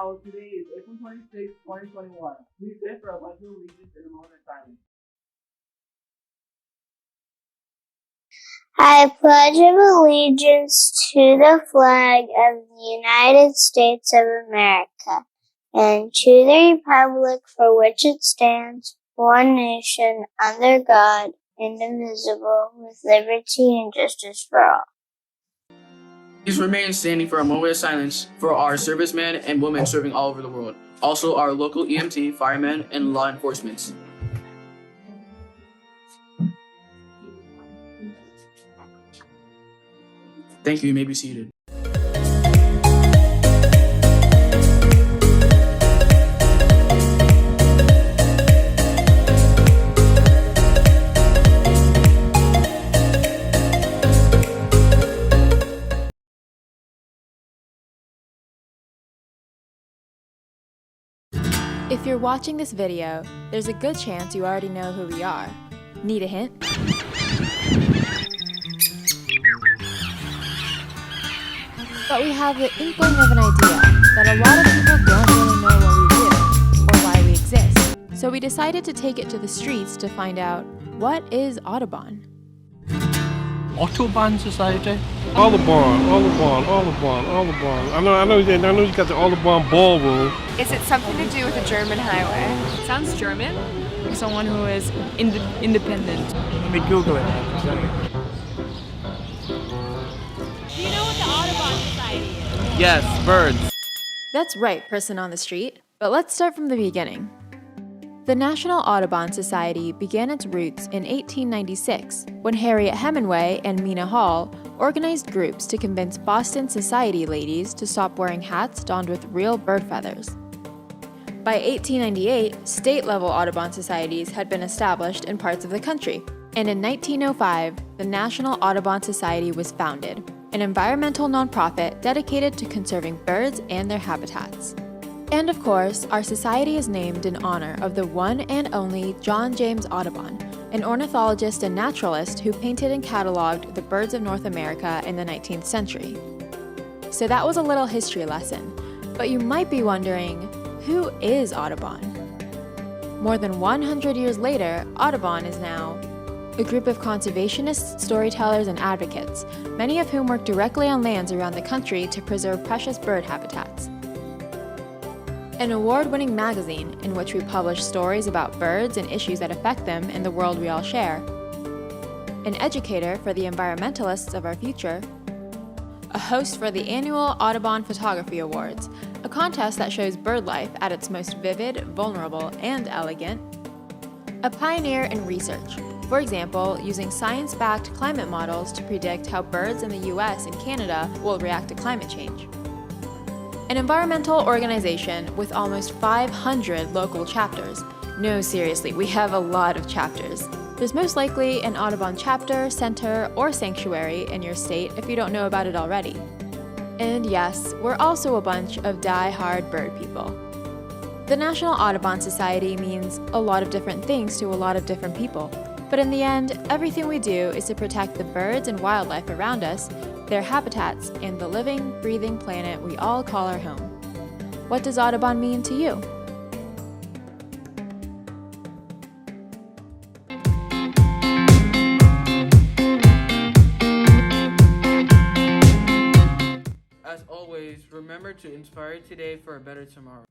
Now, today is April 26, 2021. Please stand for a pledge of allegiance in a moment of silence. I pledge of allegiance to the flag of the United States of America and to the republic for which it stands, one nation, under God, indivisible, with liberty and justice for all. Please remain standing for a moment of silence for our servicemen and women serving all over the world. Also, our local EMT, firemen, and law enforcement. Thank you. You may be seated. If you're watching this video, there's a good chance you already know who we are. Need a hint? But we have the inkling of an idea that a lot of people don't really know what we do or why we exist. So we decided to take it to the streets to find out, what is Audubon? Autobahn Society? Audubon. I know you got the Audubon ballroom. Is it something to do with a German highway? Sounds German. Someone who is independent. Let me Google it. Do you know what the Audubon Society is? Yes, birds. That's right, person on the street. But let's start from the beginning. The National Audubon Society began its roots in 1896 when Harriet Hemingway and Mina Hall organized groups to convince Boston society ladies to stop wearing hats donned with real bird feathers. By 1898, state-level Audubon societies had been established in parts of the country, and in 1905, the National Audubon Society was founded, an environmental nonprofit dedicated to conserving birds and their habitats. And of course, our society is named in honor of the one and only John James Audubon, an ornithologist and naturalist who painted and cataloged the birds of North America in the 19th century. So that was a little history lesson, but you might be wondering, who is Audubon? More than 100 years later, Audubon is now a group of conservationists, storytellers, and advocates, many of whom work directly on lands around the country to preserve precious bird habitats. An award-winning magazine in which we publish stories about birds and issues that affect them in the world we all share. An educator for the environmentalists of our future. A host for the annual Audubon Photography Awards, a contest that shows bird life at its most vivid, vulnerable, and elegant. A pioneer in research, for example, using science-backed climate models to predict how birds in the US and Canada will react to climate change. An environmental organization with almost 500 local chapters. No, seriously, we have a lot of chapters. There's most likely an Audubon chapter, center, or sanctuary in your state if you don't know about it already. And yes, we're also a bunch of die-hard bird people. The National Audubon Society means a lot of different things to a lot of different people. But in the end, everything we do is to protect the birds and wildlife around us, their habitats, and the living, breathing planet we all call our home. What does Audubon mean to you? As always, remember to inspire today for a better tomorrow.